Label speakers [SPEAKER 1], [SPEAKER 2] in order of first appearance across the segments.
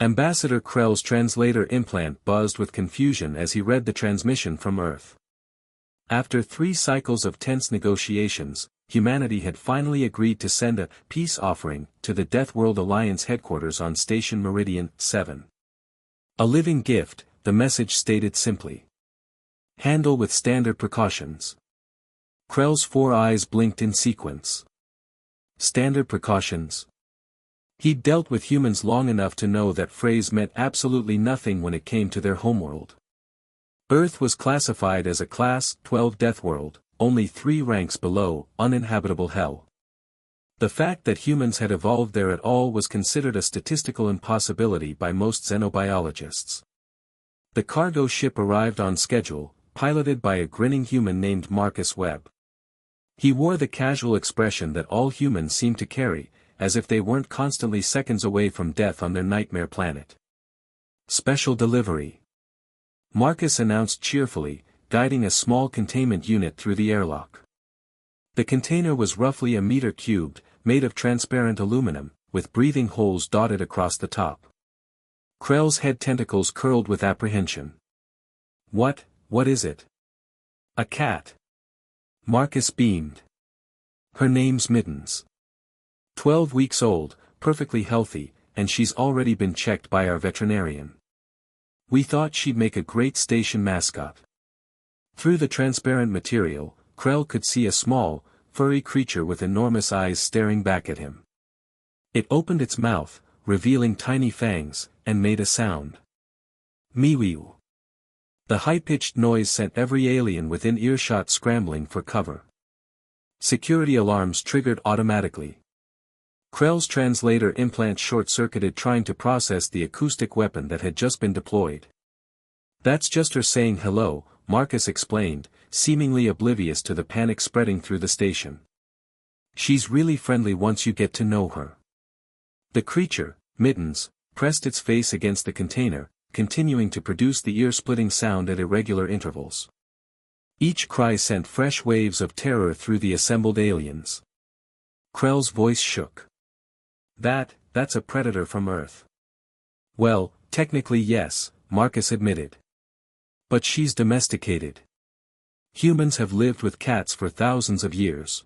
[SPEAKER 1] Ambassador Krell's translator implant buzzed with confusion as he read the transmission from Earth. After 3 cycles of tense negotiations, humanity had finally agreed to send a peace offering to the Deathworld Alliance headquarters on Station Meridian 7. A living gift, the message stated simply. Handle with standard precautions. Krell's 4 eyes blinked in sequence. Standard precautions. He'd dealt with humans long enough to know that phrase meant absolutely nothing when it came to their homeworld. Earth was classified as a Class 12 Deathworld, only 3 ranks below uninhabitable hell. The fact that humans had evolved there at all was considered a statistical impossibility by most xenobiologists. The cargo ship arrived on schedule, piloted by a grinning human named Marcus Webb. He wore the casual expression that all humans seem to carry, as if they weren't constantly seconds away from death on their nightmare planet. Special delivery. Marcus announced cheerfully, guiding a small containment unit through the airlock. The container was roughly a meter cubed, made of transparent aluminum, with breathing holes dotted across the top. Krell's head tentacles curled with apprehension. What is it? A cat. Marcus beamed. Her name's Mittens. 12 weeks old, perfectly healthy, and she's already been checked by our veterinarian. We thought she'd make a great station mascot. Through the transparent material, Krell could see a small, furry creature with enormous eyes staring back at him. It opened its mouth, revealing tiny fangs, and made a sound. Meow. The high-pitched noise sent every alien within earshot scrambling for cover. Security alarms triggered automatically. Krell's translator implant short-circuited trying to process the acoustic weapon that had just been deployed. That's just her saying hello, Marcus explained, seemingly oblivious to the panic spreading through the station. She's really friendly once you get to know her. The creature, Mittens, pressed its face against the container, continuing to produce the ear-splitting sound at irregular intervals. Each cry sent fresh waves of terror through the assembled aliens. Krell's voice shook. That's a predator from Earth. Well, technically yes, Marcus admitted. But she's domesticated. Humans have lived with cats for thousands of years.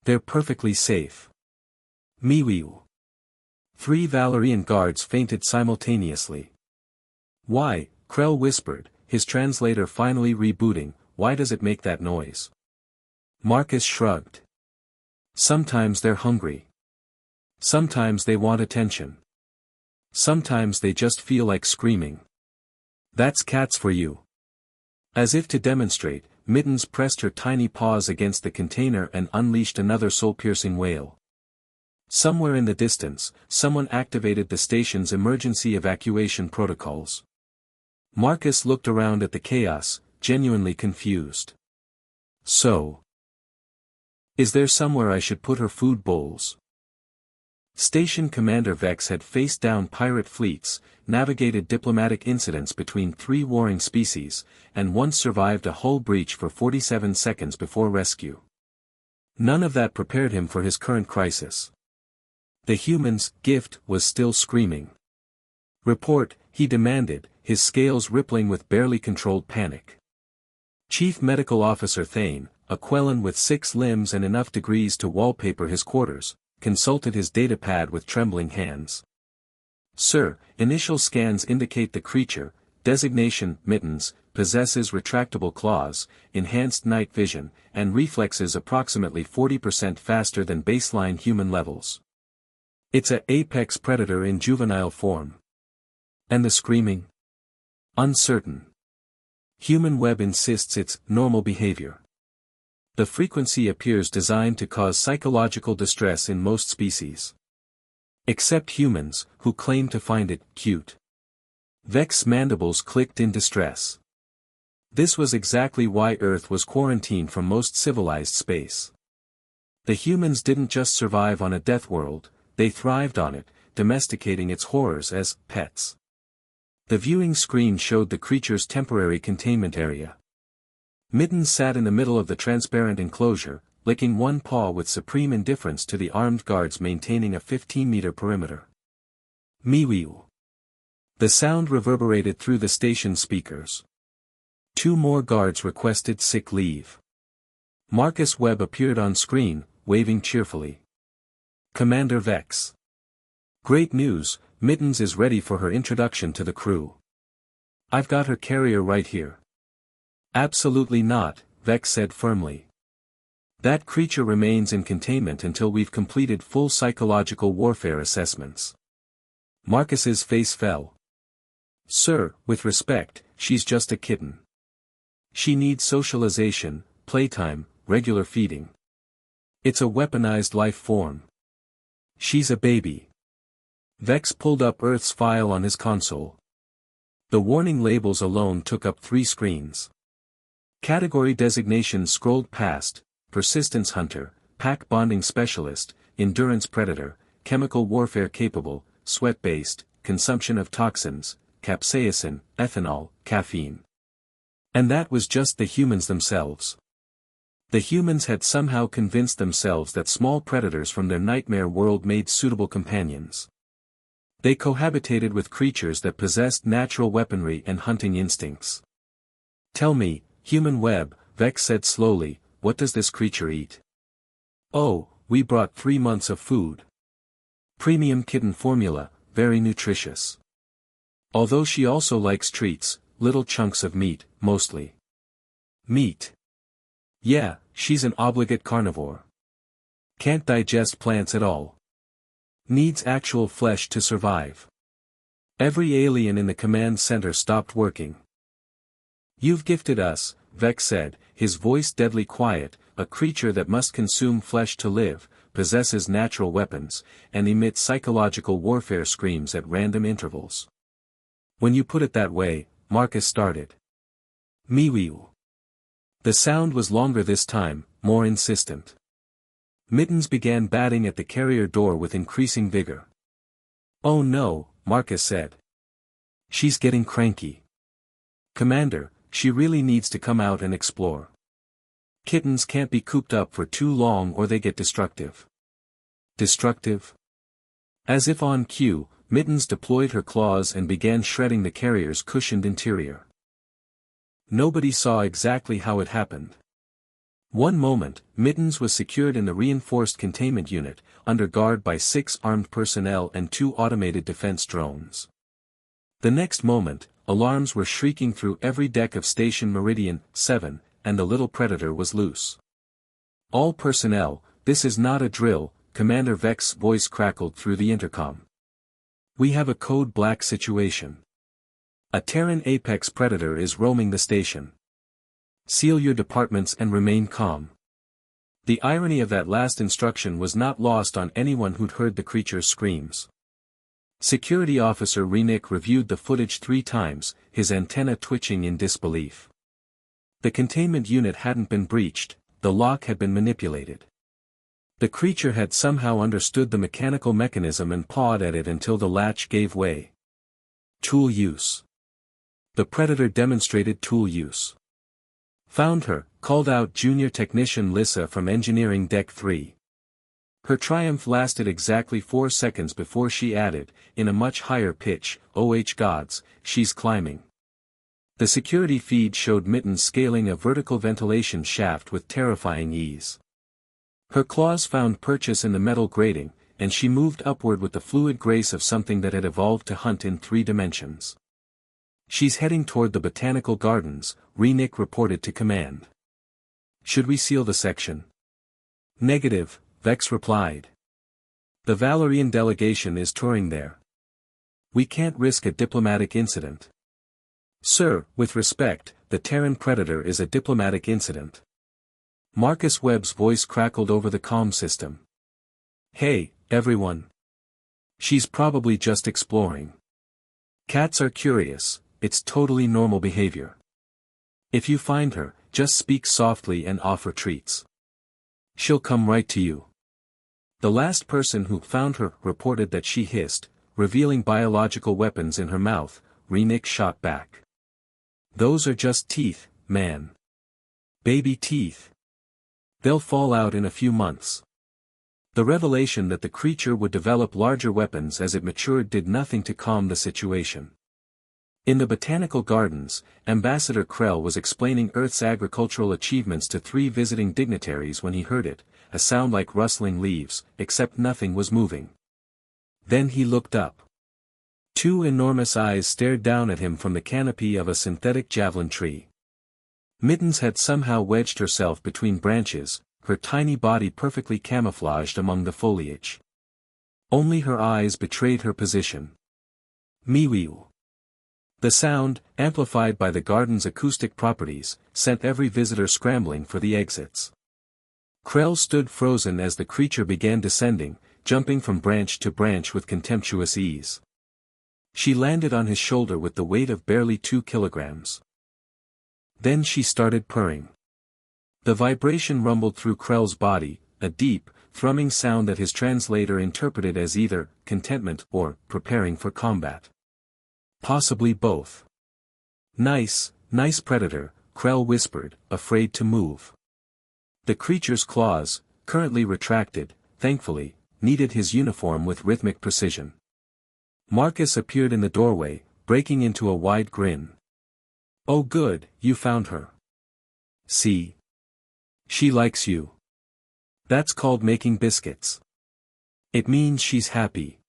[SPEAKER 1] They're perfectly safe. Meow. 3 Valerian guards fainted simultaneously. Why, Krell whispered, his translator finally rebooting, why does it make that noise? Marcus shrugged. Sometimes they're hungry. Sometimes they want attention. Sometimes they just feel like screaming. That's cats for you. As if to demonstrate, Mittens pressed her tiny paws against the container and unleashed another soul-piercing wail. Somewhere in the distance, someone activated the station's emergency evacuation protocols. Marcus looked around at the chaos, genuinely confused. So, is there somewhere I should put her food bowls? Station Commander Vex had faced down pirate fleets, navigated diplomatic incidents between 3 warring species, and once survived a hull breach for 47 seconds before rescue. None of that prepared him for his current crisis. The human's gift was still screaming. Report, he demanded, his scales rippling with barely controlled panic. Chief Medical Officer Thane, a Quellan with 6 limbs and enough degrees to wallpaper his quarters, consulted his datapad with trembling hands. Sir, initial scans indicate the creature, designation Mittens, possesses retractable claws, enhanced night vision, and reflexes approximately 40% faster than baseline human levels. It's an apex predator in juvenile form. And the screaming? Uncertain. Human Web insists it's normal behavior. The frequency appears designed to cause psychological distress in most species. Except humans, who claim to find it cute. Vex's mandibles clicked in distress. This was exactly why Earth was quarantined from most civilized space. The humans didn't just survive on a death world, they thrived on it, domesticating its horrors as pets. The viewing screen showed the creature's temporary containment area. Mittens sat in the middle of the transparent enclosure, licking one paw with supreme indifference to the armed guards maintaining a 15-meter perimeter. Meow. The sound reverberated through the station speakers. 2 more guards requested sick leave. Marcus Webb appeared on screen, waving cheerfully. Commander Vex. Great news, Mittens is ready for her introduction to the crew. I've got her carrier right here. Absolutely not, Vex said firmly. That creature remains in containment until we've completed full psychological warfare assessments. Marcus's face fell. Sir, with respect, she's just a kitten. She needs socialization, playtime, regular feeding. It's a weaponized life form. She's a baby. Vex pulled up Earth's file on his console. The warning labels alone took up 3 screens. Category designations scrolled past: Persistence Hunter, Pack Bonding Specialist, Endurance Predator, Chemical Warfare Capable, Sweat-Based, Consumption of Toxins, Capsaicin, Ethanol, Caffeine. And that was just the humans themselves. The humans had somehow convinced themselves that small predators from their nightmare world made suitable companions. They cohabitated with creatures that possessed natural weaponry and hunting instincts. Tell me, Human Webb, Vex said slowly, what does this creature eat? Oh, we brought 3 months of food. Premium kitten formula, very nutritious. Although she also likes treats, little chunks of meat, mostly. Meat. Yeah, she's an obligate carnivore. Can't digest plants at all. Needs actual flesh to survive. Every alien in the command center stopped working. You've gifted us, Vex said, his voice deadly quiet, a creature that must consume flesh to live, possesses natural weapons, and emits psychological warfare screams at random intervals. When you put it that way, Marcus started. Meow. The sound was longer this time, more insistent. Mittens began batting at the carrier door with increasing vigor. Oh no, Marcus said. She's getting cranky. Commander, she really needs to come out and explore. Kittens can't be cooped up for too long or they get destructive. Destructive? As if on cue, Mittens deployed her claws and began shredding the carrier's cushioned interior. Nobody saw exactly how it happened. One moment, Mittens was secured in the reinforced containment unit, under guard by 6 armed personnel and 2 automated defense drones. The next moment, alarms were shrieking through every deck of Station Meridian 7, and the little predator was loose. All personnel, this is not a drill, Commander Vex's voice crackled through the intercom. We have a code black situation. A Terran apex predator is roaming the station. Seal your departments and remain calm. The irony of that last instruction was not lost on anyone who'd heard the creature's screams. Security Officer Renick reviewed the footage 3 times, his antenna twitching in disbelief. The containment unit hadn't been breached, the lock had been manipulated. The creature had somehow understood the mechanical mechanism and pawed at it until the latch gave way. Tool use. The predator demonstrated tool use. Found her, called out Junior Technician Lissa from Engineering Deck 3. Her triumph lasted exactly 4 seconds before she added, in a much higher pitch, "Oh gods, she's climbing." The security feed showed Mittens scaling a vertical ventilation shaft with terrifying ease. Her claws found purchase in the metal grating, and she moved upward with the fluid grace of something that had evolved to hunt in 3 dimensions. She's heading toward the botanical gardens, Renick reported to command. Should we seal the section? Negative, Vex replied. The Valerian delegation is touring there. We can't risk a diplomatic incident. Sir, with respect, the Terran Predator is a diplomatic incident. Marcus Webb's voice crackled over the comm system. Hey, everyone. She's probably just exploring. Cats are curious, it's totally normal behavior. If you find her, just speak softly and offer treats. She'll come right to you. The last person who found her reported that she hissed, revealing biological weapons in her mouth. Renick shot back. Those are just teeth, man. Baby teeth. They'll fall out in a few months. The revelation that the creature would develop larger weapons as it matured did nothing to calm the situation. In the botanical gardens, Ambassador Krell was explaining Earth's agricultural achievements to 3 visiting dignitaries when he heard it, a sound like rustling leaves, except nothing was moving. Then he looked up. 2 enormous eyes stared down at him from the canopy of a synthetic javelin tree. Mittens had somehow wedged herself between branches, her tiny body perfectly camouflaged among the foliage. Only her eyes betrayed her position. Mewiu. The sound, amplified by the garden's acoustic properties, sent every visitor scrambling for the exits. Krell stood frozen as the creature began descending, jumping from branch to branch with contemptuous ease. She landed on his shoulder with the weight of barely 2 kilograms. Then she started purring. The vibration rumbled through Krell's body, a deep, thrumming sound that his translator interpreted as either contentment or preparing for combat. Possibly both. Nice predator, Krell whispered, afraid to move. The creature's claws, currently retracted, thankfully, kneaded his uniform with rhythmic precision. Marcus appeared in the doorway, breaking into a wide grin. Oh good, you found her. See? She likes you. That's called making biscuits. It means she's happy.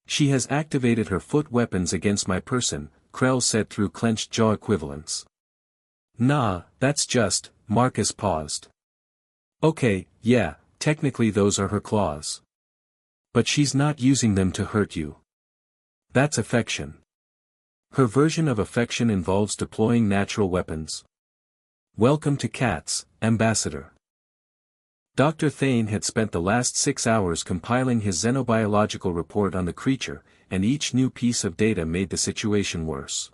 [SPEAKER 1] She has activated her foot weapons against my person, Krell said through clenched jaw equivalents. Nah, that's just, Marcus paused. Okay, yeah, technically those are her claws. But she's not using them to hurt you. That's affection. Her version of affection involves deploying natural weapons. Welcome to cats, Ambassador. Dr. Thane had spent the last 6 hours compiling his xenobiological report on the creature, and each new piece of data made the situation worse.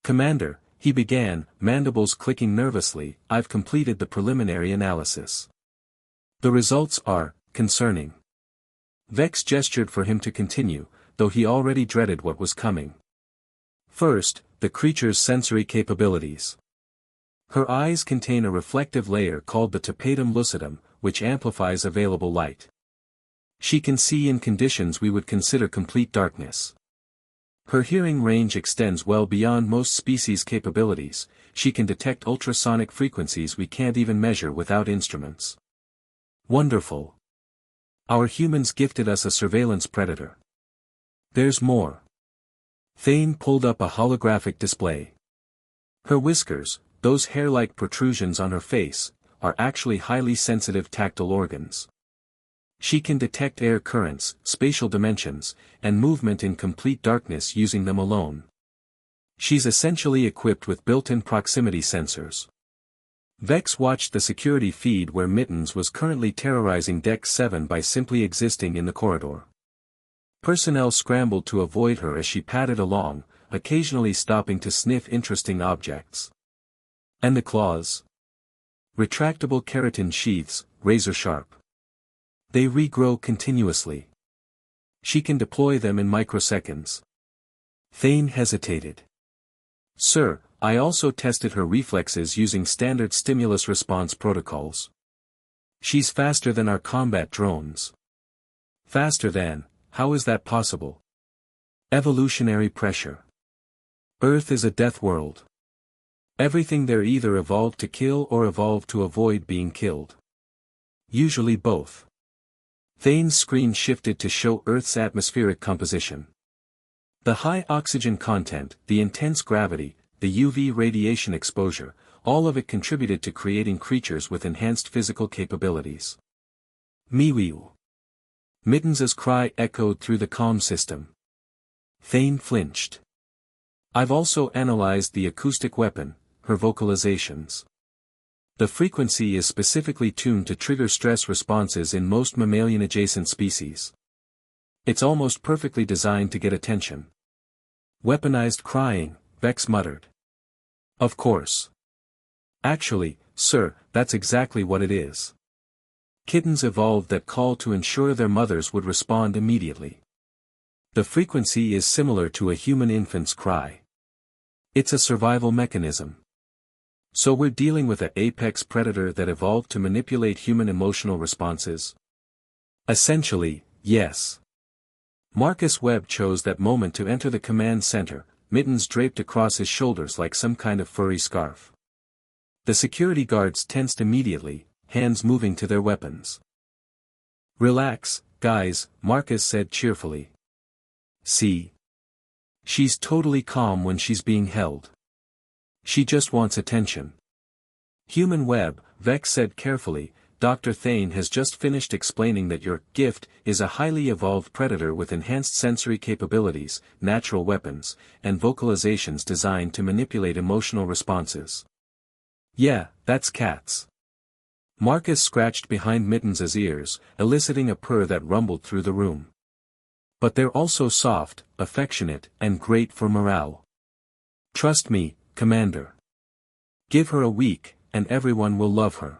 [SPEAKER 1] Commander, he began, mandibles clicking nervously, I've completed the preliminary analysis. The results are concerning. Vex gestured for him to continue, though he already dreaded what was coming. First, the creature's sensory capabilities. Her eyes contain a reflective layer called the tapetum lucidum, which amplifies available light. She can see in conditions we would consider complete darkness. Her hearing range extends well beyond most species' capabilities, she can detect ultrasonic frequencies we can't even measure without instruments. Wonderful. Our humans gifted us a surveillance predator. There's more. Thane pulled up a holographic display. Her whiskers, those hair-like protrusions on her face, are actually highly sensitive tactile organs. She can detect air currents, spatial dimensions, and movement in complete darkness using them alone. She's essentially equipped with built-in proximity sensors. Vex watched the security feed where Mittens was currently terrorizing Deck 7 by simply existing in the corridor. Personnel scrambled to avoid her as she padded along, occasionally stopping to sniff interesting objects. And the claws? Retractable keratin sheaths, razor-sharp. They regrow continuously. She can deploy them in microseconds. Thane hesitated. Sir, I also tested her reflexes using standard stimulus response protocols. She's faster than our combat drones. Faster than, how is that possible? Evolutionary pressure. Earth is a death world. Everything there either evolved to kill or evolved to avoid being killed. Usually both. Thane's screen shifted to show Earth's atmospheric composition. The high oxygen content, the intense gravity, the UV radiation exposure, all of it contributed to creating creatures with enhanced physical capabilities. Mewiu. Mittens' cry echoed through the comm system. Thane flinched. I've also analyzed the acoustic weapon, her vocalizations. The frequency is specifically tuned to trigger stress responses in most mammalian-adjacent species. It's almost perfectly designed to get attention. Weaponized crying, Vex muttered. Of course. Actually, sir, that's exactly what it is. Kittens evolved that call to ensure their mothers would respond immediately. The frequency is similar to a human infant's cry. It's a survival mechanism. So we're dealing with an apex predator that evolved to manipulate human emotional responses? Essentially, yes. Marcus Webb chose that moment to enter the command center, mittens draped across his shoulders like some kind of furry scarf. The security guards tensed immediately, hands moving to their weapons. "Relax, guys," Marcus said cheerfully. "See? She's totally calm when she's being held. She just wants attention." "Human web," Vex said carefully, "Dr. Thane has just finished explaining that your gift is a highly evolved predator with enhanced sensory capabilities, natural weapons, and vocalizations designed to manipulate emotional responses." "Yeah, that's cats." Marcus scratched behind Mittens' ears, eliciting a purr that rumbled through the room. "But they're also soft, affectionate, and great for morale. Trust me, Commander. Give her a week, and everyone will love her.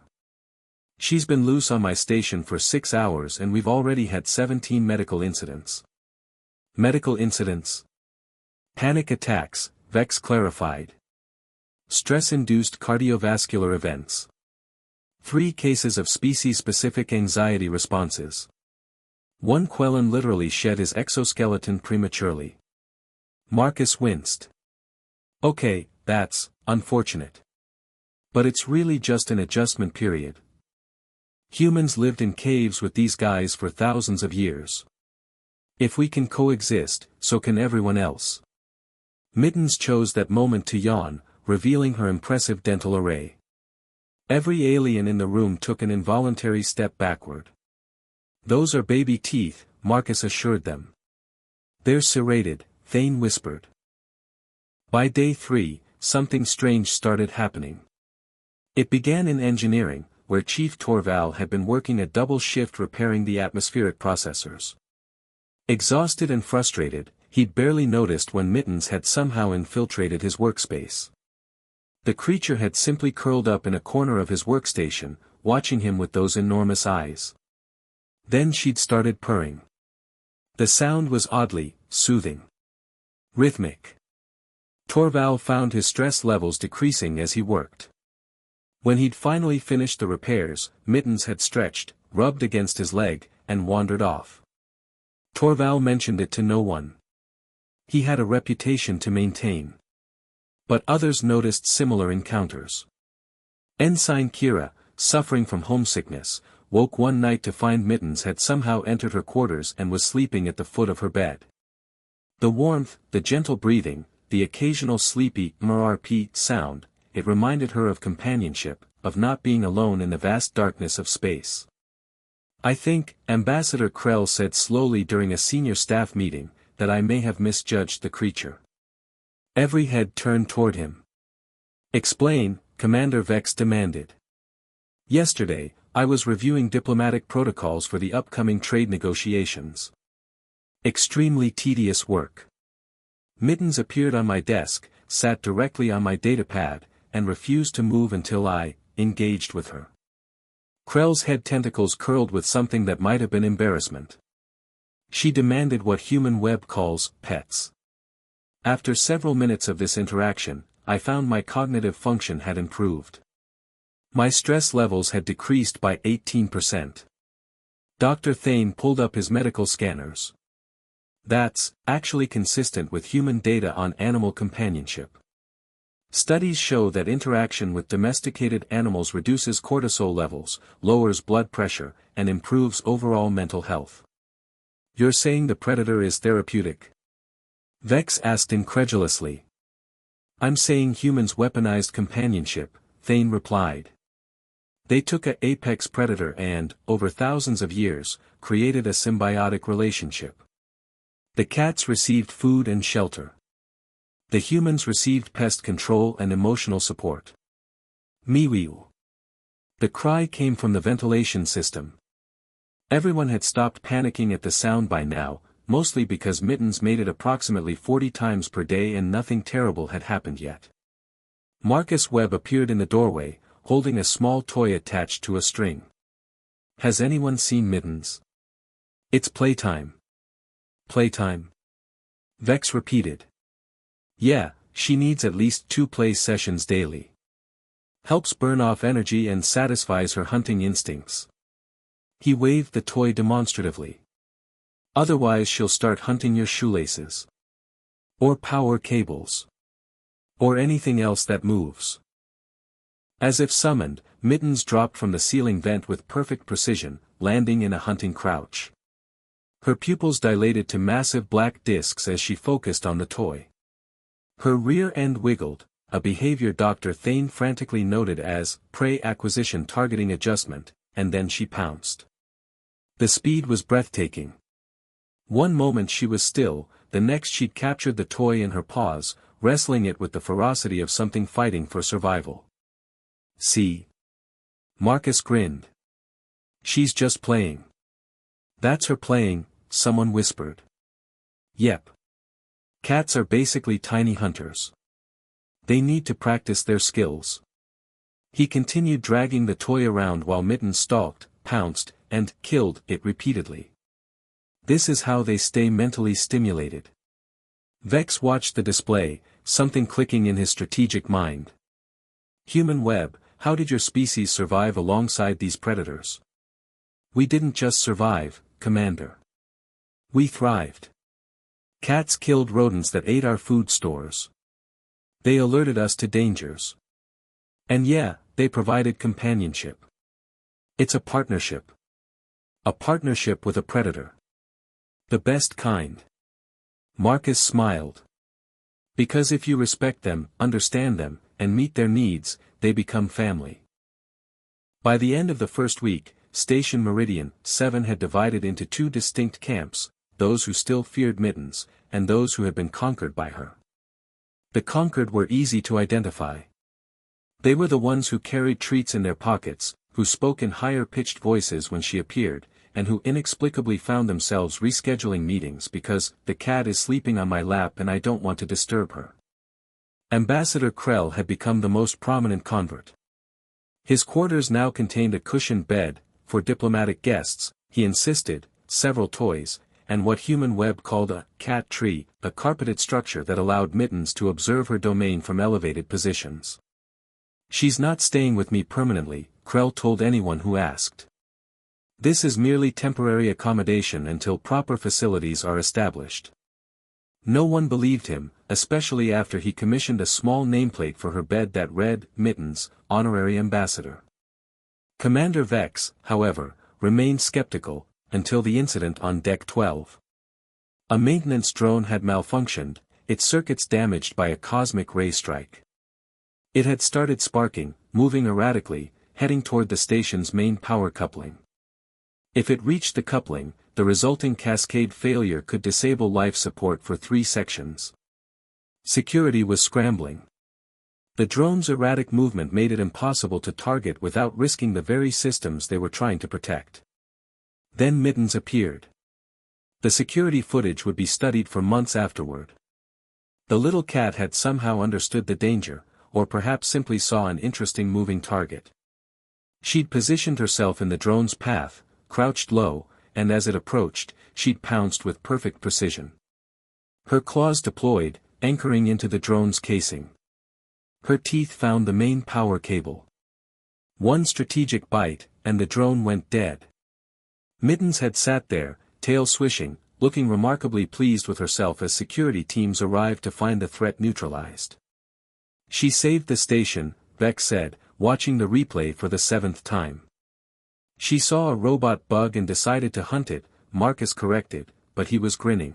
[SPEAKER 1] She's been loose on my station for 6 hours and we've already had 17 medical incidents." "Medical incidents?" "Panic attacks," Vex clarified. "Stress-induced cardiovascular events. 3 cases of species-specific anxiety responses. 1 Quellen literally shed his exoskeleton prematurely." Marcus winced. "Okay, that's unfortunate. But it's really just an adjustment period. Humans lived in caves with these guys for thousands of years. If we can coexist, so can everyone else." Mittens chose that moment to yawn, revealing her impressive dental array. Every alien in the room took an involuntary step backward. "Those are baby teeth," Marcus assured them. "They're serrated," Thane whispered. By day 3, something strange started happening. It began in engineering, where Chief Torval had been working a double shift repairing the atmospheric processors. Exhausted and frustrated, he'd barely noticed when Mittens had somehow infiltrated his workspace. The creature had simply curled up in a corner of his workstation, watching him with those enormous eyes. Then she'd started purring. The sound was oddly soothing. Rhythmic. Torval found his stress levels decreasing as he worked. When he'd finally finished the repairs, Mittens had stretched, rubbed against his leg, and wandered off. Torval mentioned it to no one. He had a reputation to maintain. But others noticed similar encounters. Ensign Kira, suffering from homesickness, woke one night to find Mittens had somehow entered her quarters and was sleeping at the foot of her bed. The warmth, the gentle breathing, the occasional sleepy mrrp sound, it reminded her of companionship, of not being alone in the vast darkness of space. "I think," Ambassador Krell said slowly during a senior staff meeting, "that I may have misjudged the creature." Every head turned toward him. "Explain," Commander Vex demanded. "Yesterday, I was reviewing diplomatic protocols for the upcoming trade negotiations. Extremely tedious work. Mittens appeared on my desk, sat directly on my datapad, and refused to move until I engaged with her." Krell's head tentacles curled with something that might have been embarrassment. "She demanded what human web calls pets. After several minutes of this interaction, I found my cognitive function had improved. My stress levels had decreased by 18%. Dr. Thane pulled up his medical scanners. That's actually consistent with human data on animal companionship. Studies show that interaction with domesticated animals reduces cortisol levels, lowers blood pressure, and improves overall mental health." "You're saying the predator is therapeutic?" Vex asked incredulously. "I'm saying humans weaponized companionship," Thane replied. "They took a apex predator and, over thousands of years, created a symbiotic relationship. The cats received food and shelter. The humans received pest control and emotional support. Meow." The cry came from the ventilation system. Everyone had stopped panicking at the sound by now, mostly because Mittens made it approximately 40 times per day and nothing terrible had happened yet. Marcus Webb appeared in the doorway, holding a small toy attached to a string. "Has anyone seen Mittens? It's playtime." "Playtime?" Vex repeated. "Yeah, she needs at least 2 play sessions daily. Helps burn off energy and satisfies her hunting instincts." He waved the toy demonstratively. "Otherwise she'll start hunting your shoelaces." Or power cables. Or anything else that moves. As if summoned, Mittens dropped from the ceiling vent with perfect precision, landing in a hunting crouch. Her pupils dilated to massive black discs as she focused on the toy. Her rear end wiggled, a behavior Dr. Thane frantically noted as prey acquisition targeting adjustment, and then she pounced. The speed was breathtaking. One moment she was still, the next she'd captured the toy in her paws, wrestling it with the ferocity of something fighting for survival. See? Marcus grinned. She's just playing. That's her playing, someone whispered. Yep. Cats are basically tiny hunters. They need to practice their skills. He continued dragging the toy around while Mittens stalked, pounced, and killed it repeatedly. This is how they stay mentally stimulated. Vex watched the display, something clicking in his strategic mind. Human web, how did your species survive alongside these predators? We didn't just survive, Commander. We thrived. Cats killed rodents that ate our food stores. They alerted us to dangers. And yeah, they provided companionship. It's a partnership. A partnership with a predator. The best kind. Marcus smiled. Because if you respect them, understand them, and meet their needs, they become family. By the end of the first week, Station Meridian 7 had divided into two distinct camps, those who still feared Mittens, and those who had been conquered by her. The conquered were easy to identify. They were the ones who carried treats in their pockets, who spoke in higher-pitched voices when she appeared, and who inexplicably found themselves rescheduling meetings because the cat is sleeping on my lap and I don't want to disturb her. Ambassador Krell had become the most prominent convert. His quarters now contained a cushioned bed, for diplomatic guests, he insisted, several toys, and what Human Web called a cat tree, a carpeted structure that allowed Mittens to observe her domain from elevated positions. She's not staying with me permanently, Krell told anyone who asked. This is merely temporary accommodation until proper facilities are established. No one believed him, especially after he commissioned a small nameplate for her bed that read, Mittens, Honorary Ambassador. Commander Vex, however, remained skeptical, until the incident on Deck 12. A maintenance drone had malfunctioned, its circuits damaged by a cosmic ray strike. It had started sparking, moving erratically, heading toward the station's main power coupling. If it reached the coupling, the resulting cascade failure could disable life support for 3 sections. Security was scrambling. The drone's erratic movement made it impossible to target without risking the very systems they were trying to protect. Then Mittens appeared. The security footage would be studied for months afterward. The little cat had somehow understood the danger, or perhaps simply saw an interesting moving target. She'd positioned herself in the drone's path, crouched low, and as it approached, she'd pounced with perfect precision. Her claws deployed, anchoring into the drone's casing. Her teeth found the main power cable. One strategic bite, and the drone went dead. Mittens had sat there, tail swishing, looking remarkably pleased with herself as security teams arrived to find the threat neutralized. She saved the station, Beck said, watching the replay for the 7th time. She saw a robot bug and decided to hunt it, Marcus corrected, but he was grinning.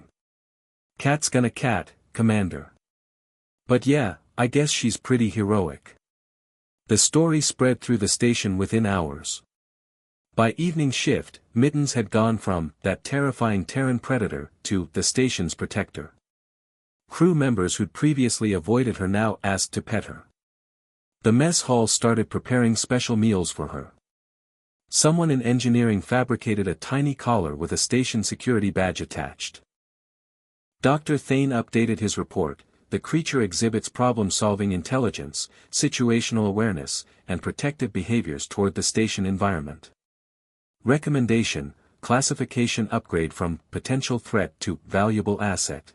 [SPEAKER 1] Cat's gonna cat, Commander. But yeah, I guess she's pretty heroic. The story spread through the station within hours. By evening shift, Mittens had gone from that terrifying Terran predator to the station's protector. Crew members who'd previously avoided her now asked to pet her. The mess hall started preparing special meals for her. Someone in engineering fabricated a tiny collar with a station security badge attached. Dr. Thane updated his report. The creature exhibits problem-solving intelligence, situational awareness, and protective behaviors toward the station environment. Recommendation: classification upgrade from potential threat to valuable asset.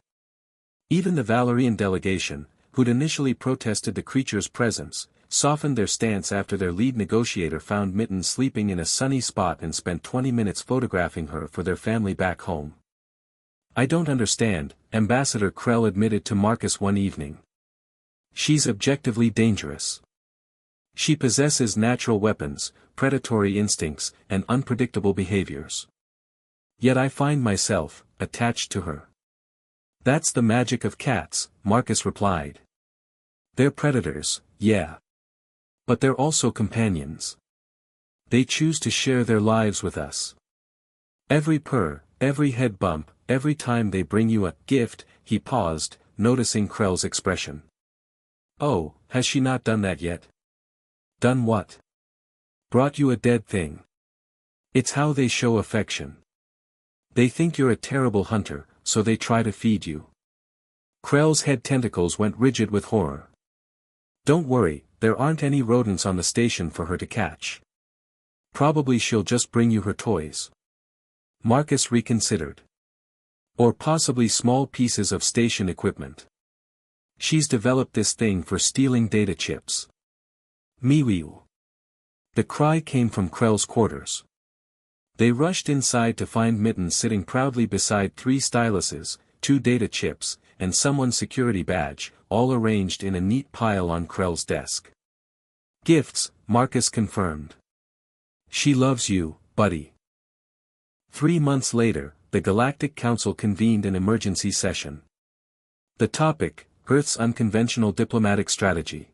[SPEAKER 1] Even the Valerian delegation, who'd initially protested the creature's presence, softened their stance after their lead negotiator found Mittens sleeping in a sunny spot and spent 20 minutes photographing her for their family back home. I don't understand, Ambassador Krell admitted to Marcus one evening. She's objectively dangerous. She possesses natural weapons, predatory instincts, and unpredictable behaviors. Yet I find myself attached to her. That's the magic of cats, Marcus replied. They're predators, yeah. But they're also companions. They choose to share their lives with us. Every purr, every head bump, every time they bring you a gift. He paused, noticing Krell's expression. Oh, has she not done that yet? Done what? Brought you a dead thing. It's how they show affection. They think you're a terrible hunter, so they try to feed you. Krell's head tentacles went rigid with horror. Don't worry, there aren't any rodents on the station for her to catch. Probably she'll just bring you her toys. Marcus reconsidered. Or possibly small pieces of station equipment. She's developed this thing for stealing data chips. Meow. The cry came from Krell's quarters. They rushed inside to find Mittens sitting proudly beside 3 styluses, 2 data chips, and someone's security badge, all arranged in a neat pile on Krell's desk. Gifts, Marcus confirmed. She loves you, buddy. 3 months later, the Galactic Council convened an emergency session. The topic, Earth's unconventional diplomatic strategy.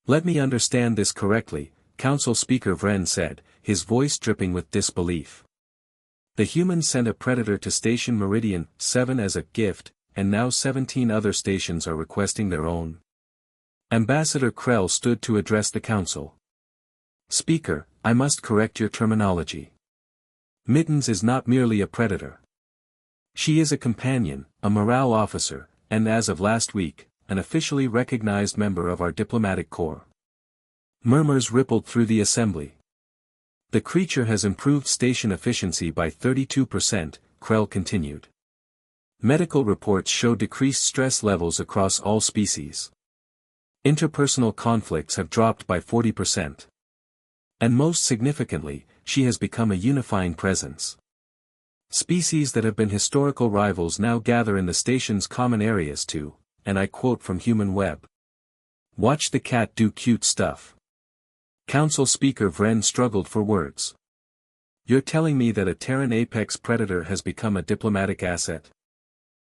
[SPEAKER 1] Let me understand this correctly, Council Speaker Vren said, his voice dripping with disbelief. The humans sent a predator to Station Meridian 7 as a gift, and now 17 other stations are requesting their own. Ambassador Krell stood to address the council. Speaker, I must correct your terminology. Mittens is not merely a predator. She is a companion, a morale officer, and as of last week, an officially recognized member of our diplomatic corps. Murmurs rippled through the assembly. The creature has improved station efficiency by 32%, Krell continued. Medical reports show decreased stress levels across all species. Interpersonal conflicts have dropped by 40%. And most significantly, she has become a unifying presence. Species that have been historical rivals now gather in the station's common areas to, and I quote from Human Web. Watch the cat do cute stuff. Council Speaker Vren struggled for words. You're telling me that a Terran apex predator has become a diplomatic asset?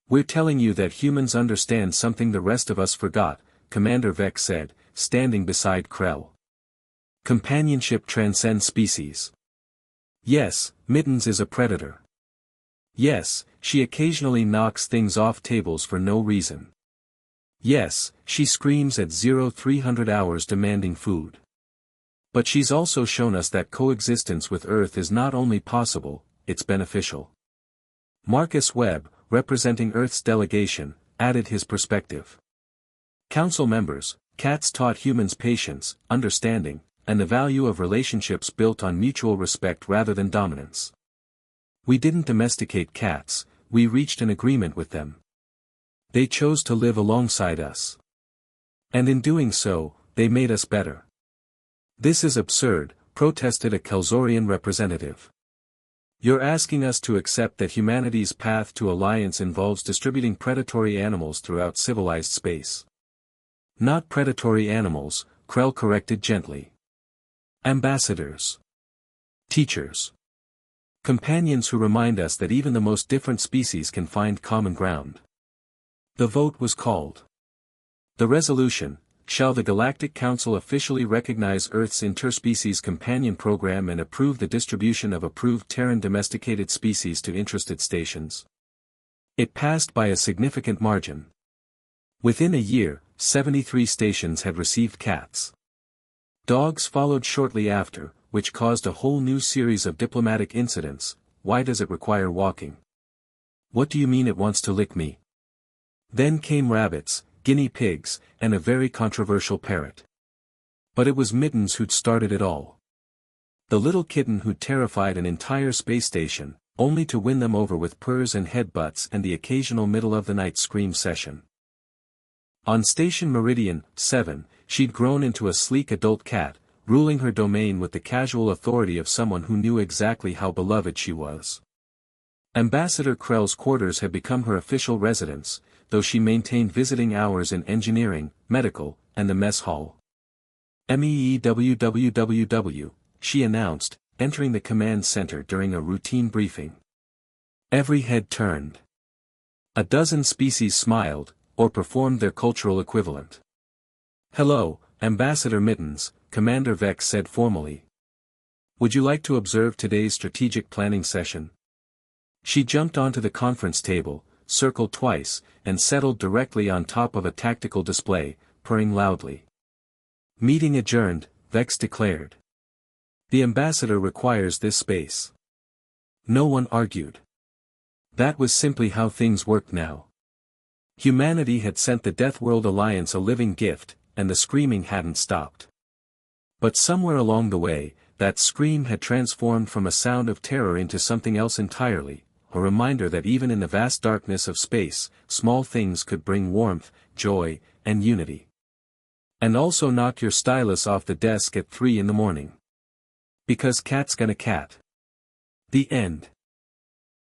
[SPEAKER 1] We're telling you that humans understand something the rest of us forgot, Commander Vex said, standing beside Krell. Companionship transcends species. Yes, Mittens is a predator. Yes, she occasionally knocks things off tables for no reason. Yes, she screams at 0300 hours demanding food. But she's also shown us that coexistence with Earth is not only possible, it's beneficial. Marcus Webb, representing Earth's delegation, added his perspective. Council members, cats taught humans patience, understanding, and the value of relationships built on mutual respect rather than dominance. We didn't domesticate cats, we reached an agreement with them. They chose to live alongside us. And in doing so, they made us better. This is absurd, protested a Kelzorian representative. You're asking us to accept that humanity's path to alliance involves distributing predatory animals throughout civilized space. Not predatory animals, Krell corrected gently. Ambassadors. Teachers. Companions who remind us that even the most different species can find common ground. The vote was called. The resolution, shall the Galactic Council officially recognize Earth's interspecies companion program and approve the distribution of approved Terran domesticated species to interested stations? It passed by a significant margin. Within a year, 73 stations had received cats. Dogs followed shortly after, which caused a whole new series of diplomatic incidents. Why does it require walking? What do you mean it wants to lick me? Then came rabbits, guinea pigs, and a very controversial parrot. But it was Mittens who'd started it all. The little kitten who'd terrified an entire space station, only to win them over with purrs and headbutts and the occasional middle-of-the-night scream session. On Station Meridian 7, she'd grown into a sleek adult cat, ruling her domain with the casual authority of someone who knew exactly how beloved she was. Ambassador Krell's quarters had become her official residence, though she maintained visiting hours in engineering, medical, and the mess hall. MEEWWWW, she announced, entering the command center during a routine briefing. Every head turned. A dozen species smiled, or performed their cultural equivalent. "Hello, Ambassador Mittens," Commander Vex said formally. "Would you like to observe today's strategic planning session?" She jumped onto the conference table, circled twice, and settled directly on top of a tactical display, purring loudly. "Meeting adjourned," Vex declared. "The ambassador requires this space." No one argued. That was simply how things worked now. Humanity had sent the Deathworld Alliance a living gift, and the screaming hadn't stopped. But somewhere along the way, that scream had transformed from a sound of terror into something else entirely, a reminder that even in the vast darkness of space, small things could bring warmth, joy, and unity. And also knock your stylus off the desk at 3 in the morning. Because cat's gonna cat. The end.